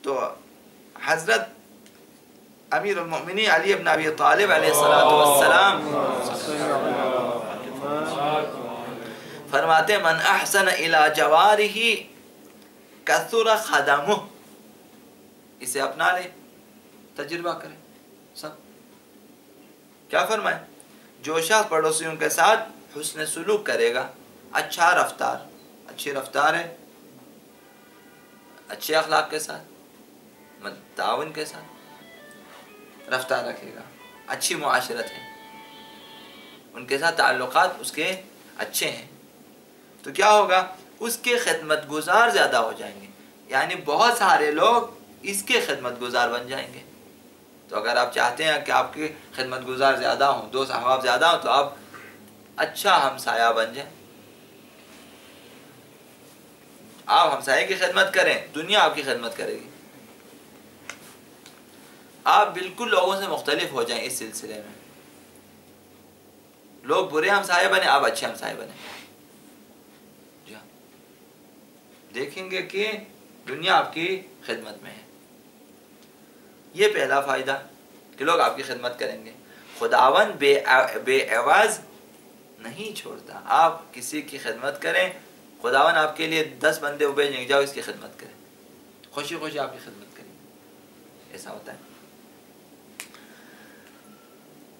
تو حضرت امیر المؤمنین علی ابن ابی طالب علیہ السلام فرماتے من احسن الی جوارہ کثر خدمہ، اسے اپنا لے، تجربہ کرے سب۔ کیا فرمائے؟ جو شخص پڑوسیوں کے ساتھ حسن سلوک کرے گا، اچھا رفتار، اچھی رفتار ہے، اچھے اخلاق کے ساتھ، تعاون کے ساتھ رفتار رکھے گا، اچھی معاشرت ہے، ان کے ساتھ تعلقات اس کے اچھے ہیں، تو کیا ہوگا؟ اس کے خدمت گزار زیادہ ہو جائیں گے، یعنی بہت سارے لوگ اس کے خدمت گزار بن جائیں گے۔ تو اگر آپ چاہتے ہیں کہ آپ کے خدمت گزار زیادہ ہوں، دوست احباب زیادہ ہوں، تو آپ اچھا ہمسایہ بن جائیں، آپ ہمسائے کی خدمت کریں، دنیا آپ کی خدمت کرے گی، آپ بالکل لوگوں سے مختلف ہو جائیں اس سلسلے میں۔ لوگ برے ہمسائے بنے، آپ اچھے ہمسائے بنے، دیکھیں گے کہ دنیا آپ کی خدمت میں ہے۔ یہ پہلا فائدہ کہ لوگ آپ کی خدمت کریں گے۔ خداوند بے عوض نہیں چھوڑتا، آپ کسی کی خدمت کریں، خداوند آپ کے لیے 10 بندے بھیجیں گے، جاؤ اس کی خدمت کریں، خوشی خوشی آپ کی خدمت کریں، ایسا ہوتا ہے۔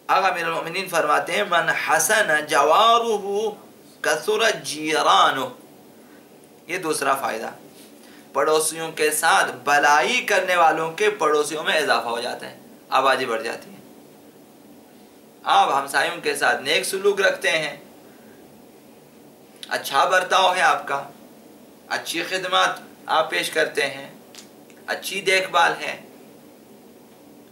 آقا امیر المؤمنین فرماتے ہیں من حسن جوارہ کثر جیرانہ، یہ دوسرا فائدہ، پڑوسیوں کے ساتھ بلائی کرنے والوں کے پڑوسیوں میں اضافہ ہو جاتا ہے، آبادی بڑھ جاتی ہے۔ آپ ہمسایوں کے ساتھ نیک سلوک رکھتے ہیں، اچھا برتاؤ ہے آپ کا، اچھی خدمات آپ پیش کرتے ہیں، اچھی دیکھ بھال ہے،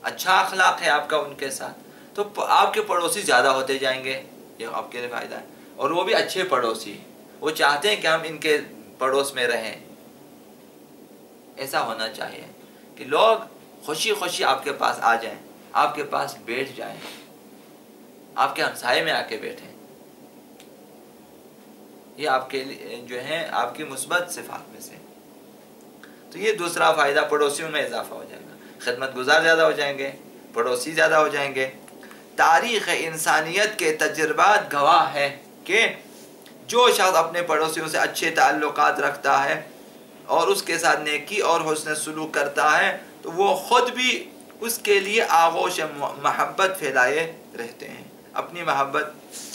اچھا اخلاق ہے آپ کا ان کے ساتھ، تو آپ کے پڑوسی زیادہ ہوتے جائیں گے، یہ آپ کے لیے فائدہ ہے۔ اور وہ بھی اچھے پڑوسی، وہ چاہتے ہیں کہ ہم ان کے پڑوس میں رہیں، ایسا ہونا چاہیے کہ لوگ خوشی خوشی آپ کے پاس آ جائیں، آپ کے پاس بیٹھ جائیں، آپ کے ہمسائے میں آ کے بیٹھیں، یہ آپ کے لیے جو ہے آپ کی مثبت صفات میں سے۔ تو یہ دوسرا فائدہ، پڑوسیوں میں اضافہ ہو جائے گا، خدمت گزار زیادہ ہو جائیں گے، پڑوسی زیادہ ہو جائیں گے۔ تاریخ انسانیت کے تجربات گواہ ہے کہ جو شخص اپنے پڑوسیوں سے اچھے تعلقات رکھتا ہے اور اس کے ساتھ نیکی اور حسن سلوک کرتا ہے، تو وہ خود بھی اس کے لیے آغوش محبت پھیلائے رہتے ہیں، اپنی محبت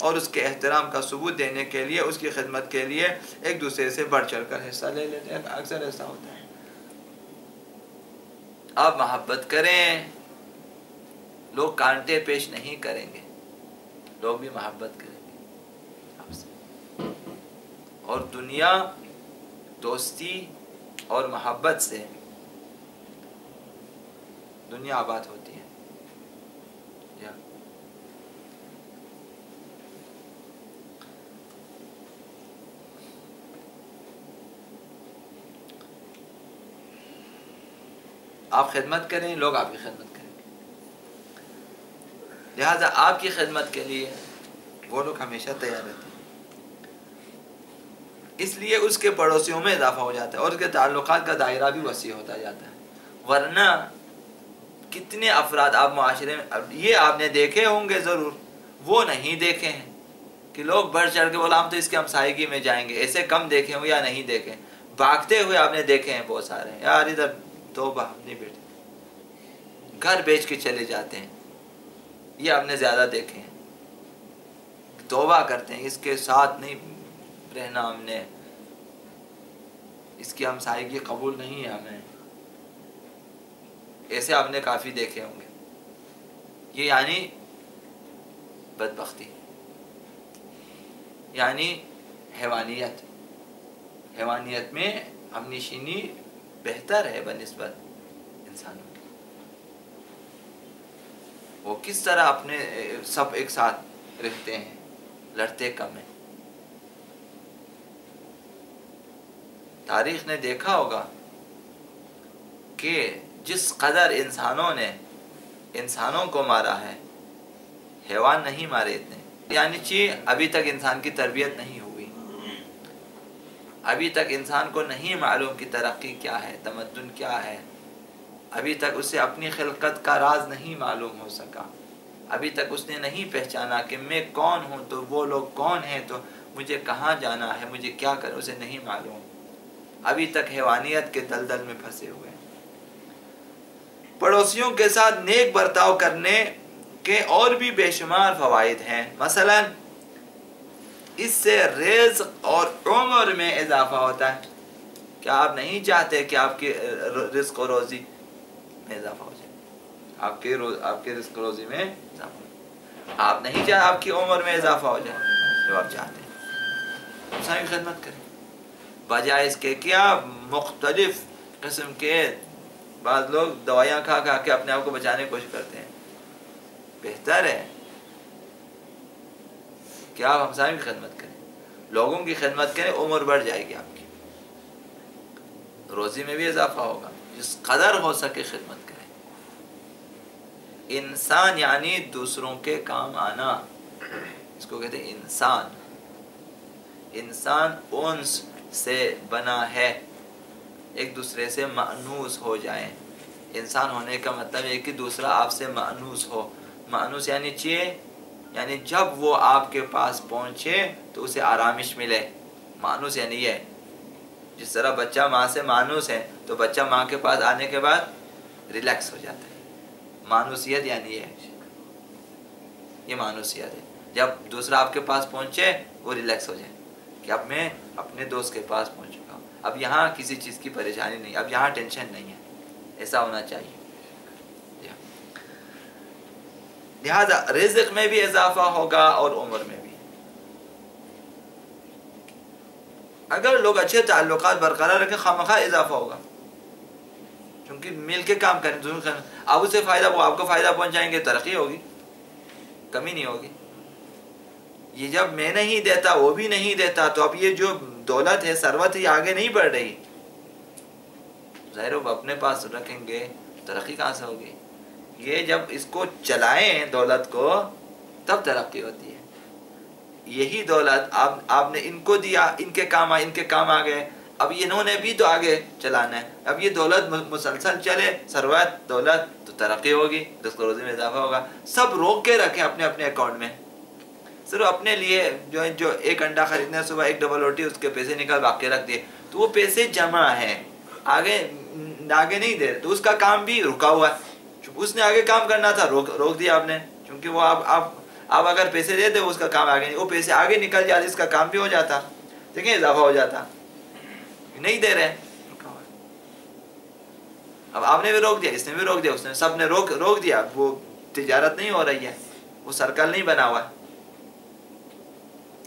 اور اس کے احترام کا ثبوت دینے کے لیے، اس کی خدمت کے لیے ایک دوسرے سے بڑھ چڑھ کر حصہ لے لیتے ہیں۔ اکثر ایسا ہوتا ہے، آپ محبت کریں، لوگ کانٹے پیش نہیں کریں گے، لوگ بھی محبت کریں گے آپ سے، اور دنیا دوستی اور محبت سے دنیا آباد ہوتی ہے۔ آپ خدمت کریں، لوگ آپ کی خدمت کریں گے، لہذا آپ کی خدمت کے لیے وہ لوگ ہمیشہ تیار رہتے ہیں، اس لیے اس کے پڑوسیوں میں اضافہ ہو جاتا ہے اور اس کے تعلقات کا دائرہ بھی وسیع ہوتا جاتا ہے۔ ورنہ کتنے افراد آپ معاشرے میں، یہ آپ نے دیکھے ہوں گے ضرور، وہ نہیں دیکھے ہیں کہ لوگ بڑھ چڑھ کے بولا ہم تو اس کے ہمسائیگی میں جائیں گے، ایسے کم دیکھے ہوں یا نہیں دیکھے، بھاگتے ہوئے آپ نے دیکھے ہیں بہت سارے، یار ادھر توبہ نہیں بیٹھے، گھر بیچ کے چلے جاتے ہیں، یہ آپ نے زیادہ دیکھے ہیں، توبہ کرتے ہیں، اس کے ساتھ نہیں رہنا، ہم نے اس کی ہمسائیگی قبول نہیں ہے ہمیں، ایسے آپ نے کافی دیکھے ہوں گے۔ یہ یعنی بدبختی، یعنی حیوانیت، حیوانیت میں ہم نشینی بہتر ہے بنسبت انسانوں کی۔ وہ کس طرح اپنے سب ایک ساتھ رہتے ہیں، لڑتے کم ہیں۔ تاریخ نے دیکھا ہوگا کہ جس قدر انسانوں نے انسانوں کو مارا ہے، حیوان نہیں مارے اتنے، یعنی ابھی تک انسان کی تربیت نہیں ہوئی، ابھی تک انسان کو نہیں معلوم کہ ترقی کیا ہے، تمدن کیا ہے، ابھی تک اسے اپنی خلقت کا راز نہیں معلوم ہو سکا، ابھی تک اس نے نہیں پہچانا کہ میں کون ہوں، تو وہ لوگ کون ہیں، تو مجھے کہاں جانا ہے، مجھے کیا کرنا، اسے نہیں معلوم، ابھی تک حیوانیت کے دلدل میں پھنسے ہوئے ہیں۔ پڑوسیوں کے ساتھ نیک برتاؤ کرنے کے اور بھی بے شمار فوائد ہیں، مثلا اس سے رزق اور عمر میں اضافہ ہوتا ہے۔ کیا آپ نہیں چاہتے کہ آپ کی رزق و روزی میں اضافہ ہو جائے، آپ کے رزق و روزی میں اضافہ ہو جائے، آپ نہیں چاہتے آپ کی عمر میں اضافہ ہو جائے، جو آپ چاہتے ہیں انسان کی خدمت کریں، بجائے اس کے کیا مختلف قسم کے بعض لوگ دوائیاں کھا کھا کے اپنے آپ کو بچانے کی کوشش کرتے ہیں۔ بہتر ہے کہ آپ ہمسائیوں کی خدمت کریں، لوگوں کی خدمت کریں، عمر بڑھ جائے گی آپ کی، روزی میں بھی اضافہ ہوگا، جس قدر ہو سکے خدمت کریں۔ انسان یعنی دوسروں کے کام آنا، اس کو کہتے ہیں انسان۔ انسان انس سے بنا ہے، ایک دوسرے سے مانوس ہو جائیں۔ انسان ہونے کا مطلب ہے کہ دوسرا آپ سے مانوس ہو۔ مانوس یعنی یعنی جب وہ آپ کے پاس پہنچے تو اسے آرامش ملے، مانوس یعنی یہ۔ جس طرح بچہ ماں سے مانوس ہے تو بچہ ماں کے پاس آنے کے بعد ریلیکس ہو جاتا ہے، مانوسیت یعنی یہ مانوسیت ہے۔ جب دوسرا آپ کے پاس پہنچے وہ ریلیکس ہو جائے کہ اب میں اپنے دوست کے پاس پہنچ چکا ہوں، اب یہاں کسی چیز کی پریشانی نہیں، اب یہاں ٹینشن نہیں ہے، ایسا ہونا چاہیے۔ لہذا رزق میں بھی اضافہ ہوگا اور عمر میں بھی۔ اگر لوگ اچھے تعلقات برقرار رکھیں خامخواہ اضافہ ہوگا، کیونکہ مل کے کام کریں، آپ اسے فائدہ، وہ آپ کو فائدہ پہنچائیں گے، ترقی ہوگی، کمی نہیں ہوگی۔ یہ جب میں نہیں دیتا وہ بھی نہیں دیتا تو اب یہ جو دولت ہے، ثروت ہے، یہ آگے نہیں بڑھ رہی، ظاہر وہ اپنے پاس رکھیں گے، ترقی کہاں سے ہوگی؟ یہ جب اس کو چلائیں دولت کو تب ترقی ہوتی ہے۔ یہی دولت آپ نے ان کو دیا، ان کے کام آئے، ان کے کام آ گئے، اب انہوں نے بھی تو آگے چلانا ہے، اب یہ دولت مسلسل چلے، ثروت دولت، تو ترقی ہوگی، رزق و روزی میں اضافہ ہوگا۔ سب روک کے رکھیں اپنے اپنے اکاؤنٹ میں، صرف اپنے لیے جو ایک انڈا خریدنے صبح ایک ڈبل روٹی اس کے پیسے نکال باقی رکھ دیے، تو وہ پیسے جمع ہیں، آگے نہیں دے رہے، تو اس کا کام بھی رکا ہوا ہے۔ اس نے آگے کام کرنا تھا، روک دیا آپ نے، کیونکہ وہ آپ اگر پیسے دیتے اس کا کام آگے نہیں، وہ پیسے آگے نکل جاتے، اس کا کام بھی ہو جاتا، دیکھیں اضافہ ہو جاتا، نہیں دے رہے، اب آپ نے بھی روک دیا، اس نے بھی روک دیا، اس نے سب نے روک دیا، وہ تجارت نہیں ہو رہی ہے، وہ سرکل نہیں بنا ہوا،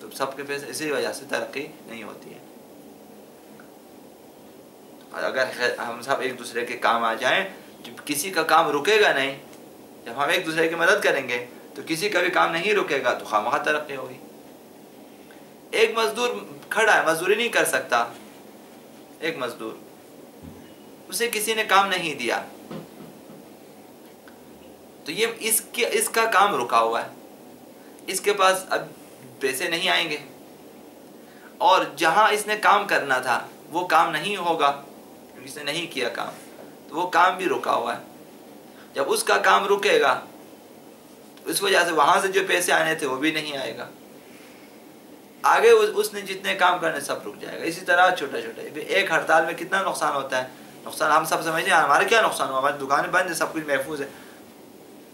تو سب کے پیسے اسی وجہ سے ترقی نہیں ہوتی ہے۔ اگر ہم سب ایک دوسرے کے کام آ جائیں، جب کسی کا کام رکے گا نہیں، جب ہم ایک دوسرے کی مدد کریں گے تو کسی کا بھی کام نہیں رکے گا، تو خواہ ترقی ہوگی۔ ایک مزدور کھڑا ہے، مزدوری نہیں کر سکتا، ایک مزدور، اسے کسی نے کام نہیں دیا، تو یہ اس کا کام رکا ہوا ہے، اس کے پاس اب پیسے نہیں آئیں گے، اور جہاں اس نے کام کرنا تھا وہ کام نہیں ہوگا، کیونکہ اس نے نہیں کیا کام، تو وہ کام بھی رکا ہوا ہے۔ جب اس کا کام رکے گا تو اس وجہ سے وہاں سے جو پیسے آنے تھے وہ بھی نہیں آئے گا، آگے اس نے جتنے کام کرنے سب رک جائے گا۔ اسی طرح چھوٹا چھوٹا ایک ہڑتال میں کتنا نقصان ہوتا ہے، نقصان ہم سب سمجھیں ہمارے کیا نقصان ہوا، ہماری دکانیں بند ہیں، سب کچھ محفوظ ہے،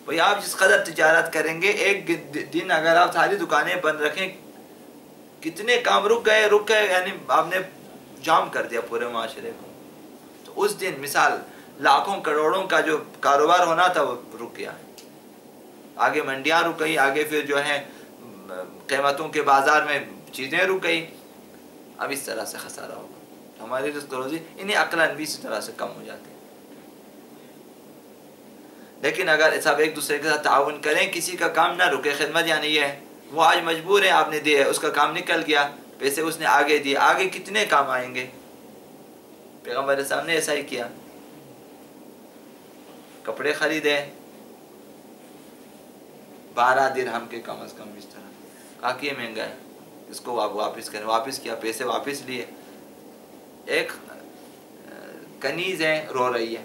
بھئی آپ جس قدر تجارت کریں گے، ایک دن اگر آپ ساری دکانیں بند رکھیں، کتنے کام رک گئے، یعنی آپ نے جام کر دیا پورے معاشرے کو، تو اس دن مثال لاکھوں کروڑوں کا جو کاروبار ہونا تھا وہ رک گیا، آگے منڈیاں رک گئی، آگے پھر جو ہے قیمتوں کے بازار میں چیزیں رک گئی، اب اس طرح سے خسارہ ہوگا، ہماری رزق روزی انہیں عقلاً بھی اسی طرح سے کم ہو جاتے ہیں۔ لیکن اگر سب ایک دوسرے کے ساتھ تعاون کریں، کسی کا کام نہ رکے، خدمت یعنی یہ ہے، وہ آج مجبور ہے، آپ نے دیے، اس کا کام نکل گیا، پیسے اس نے آگے دیے، آگے کتنے کام آئیں گے، پیغمبر صاحب نے ایسا ہی کیا، کپڑے خریدے 12 درہم کے کم از کم، اس طرح کہا کہ یہ مہنگا ہے، اس کو واپس کریں، واپس کیا، پیسے واپس لیے۔ ایک کنیز ہے، رو رہی ہے،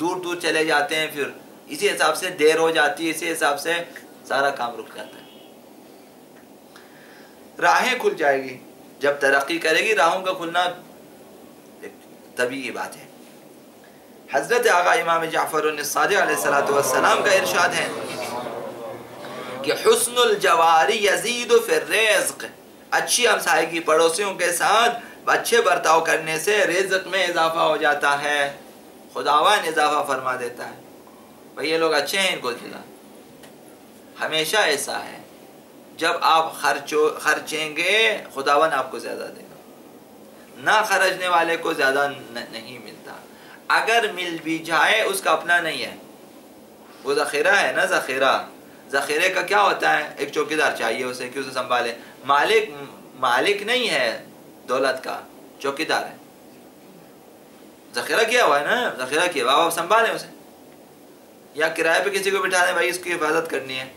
دور دور چلے جاتے ہیں، پھر اسی حساب سے دیر ہو جاتی ہے، اسی حساب سے سارا کام رک جاتا ہے۔ راہیں کھل جائے گی، جب ترقی کرے گی راہوں کا کھلنا طبیعی بات ہے۔ حضرت آقا امام جعفر الصادق علیہ السلام کا ارشاد ہے کہ حسن الجواری یزید فی الرزق، اچھی ہمسائیگی پڑوسیوں کے ساتھ اچھے برتاؤ کرنے سے رزق میں اضافہ ہو جاتا ہے، خداوند اضافہ فرما دیتا ہے۔ بھئی یہ لوگ اچھے ہیں، ان کو کھلا۔ ہمیشہ ایسا ہے، جب آپ خرچیں گے خداوند آپ کو زیادہ دے گا، نہ خرچنے والے کو زیادہ نہیں ملتا، اگر مل بھی جائے اس کا اپنا نہیں ہے، وہ ذخیرہ ہے نا۔ ذخیرے کا کیا ہوتا ہے؟ ایک چوکیدار چاہیے اسے کہ اسے سنبھالے۔ مالک نہیں ہے دولت کا، چوکیدار ہے۔ ذخیرہ کیا ہوا ہے نا، ذخیرہ کیا ہوا، آپ سنبھالیں اسے، یا کرائے پہ کسی کو بٹھا دیں، بھائی اس کی حفاظت کرنی ہے،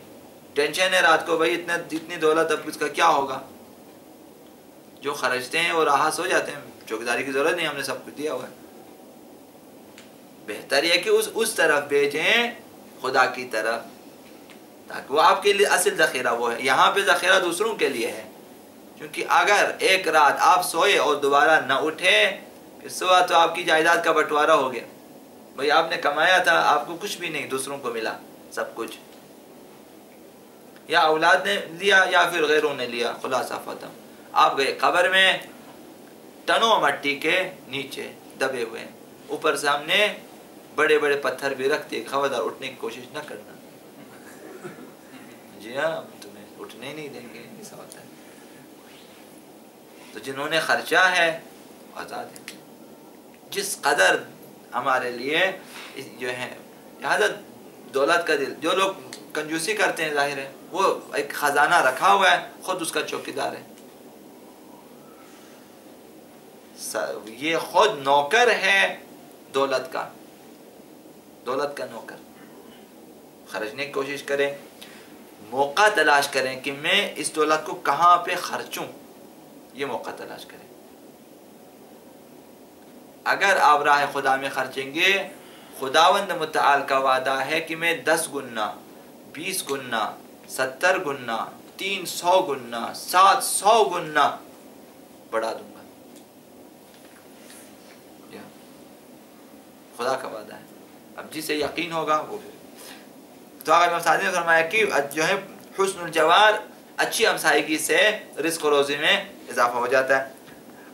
ٹینشن ہے رات کو، بھائی اتنی دولت اب اس کا کیا ہوگا۔ جو خرچتے ہیں وہ راحت ہو جاتے ہیں، چوکیداری کی ضرورت نہیں، ہم نے سب کچھ دیا ہوا ہے۔ بہتر یہ کہ اس طرف بھیجیں، خدا کی طرف، تاکہ وہ آپ کے لیے اصل ذخیرہ وہ ہے۔ یہاں پہ ذخیرہ دوسروں کے لیے ہے، کیونکہ اگر ایک رات آپ سوئے اور دوبارہ نہ اٹھے، اس وقت تو آپ کی جائیداد کا بٹوارہ ہو گیا۔ بھئی آپ نے کمایا تھا، آپ کو کچھ بھی نہیں، دوسروں کو ملا سب کچھ، یا اولاد نے لیا یا پھر غیروں نے لیا، خلاصہ ختم۔ آپ گئے قبر میں، ٹنوں مٹی کے نیچے دبے ہوئے، اوپر سے ہم نے بڑے بڑے پتھر بھی رکھ دیے، خبردار اٹھنے کی کوشش نہ کرنا، جی ہاں ہم تمہیں اٹھنے نہیں دیں گے، ایسا ہوتا ہے۔ تو جنہوں نے خرچہ ہے آزاد ہے، جس قدر ہمارے لیے جو ہے لہذا دولت کا دل، جو لوگ کنجوسی کرتے ہیں ظاہر ہے وہ ایک خزانہ رکھا ہوا ہے، خود اس کا چوکیدار ہے، یہ خود نوکر ہے دولت کا نوکر۔ خرچنے کی کوشش کریں، موقع تلاش کریں کہ میں اس دولت کو کہاں پہ خرچوں، یہ موقع تلاش کریں۔ اگر آپ راہ خدا میں خرچیں گے، خداوند متعال کا وعدہ ہے کہ میں 10 گنا، 20 گنا، 70 گنا، 300 گنا، 700 گنا بڑھا دوں گا۔ خدا کا وعدہ ہے، اب جسے یقین ہوگا وہ بھی۔ تو آقا امام صادق نے فرمایا کہ جو ہے حسن الجوار، اچھی ہمسائیگی سے رزق و روزی میں اضافہ ہو جاتا ہے۔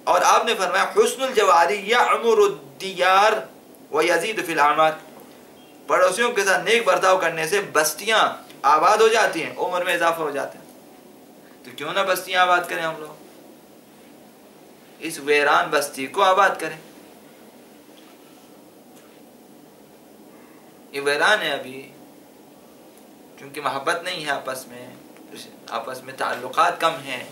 اور آپ نے فرمایا حسن الجواری یعمر الدیار ویزید فی الاعمار، پڑوسیوں کے ساتھ نیک برتاؤ کرنے سے بستیاں آباد ہو جاتی ہیں، عمر میں اضافہ ہو جاتا ہے۔ تو کیوں نہ بستیاں آباد کریں ہم لوگ، اس ویران بستی کو آباد کریں۔ یہ ویران ہے ابھی، کیونکہ محبت نہیں ہے آپس میں تعلقات کم ہیں،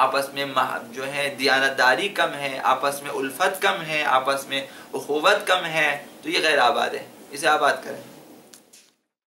آپس میں جو ہے دیانتداری کم ہے، آپس میں الفت کم ہے، آپس میں اخوت کم ہے، تو یہ غیر آباد ہے، اسے آباد کریں۔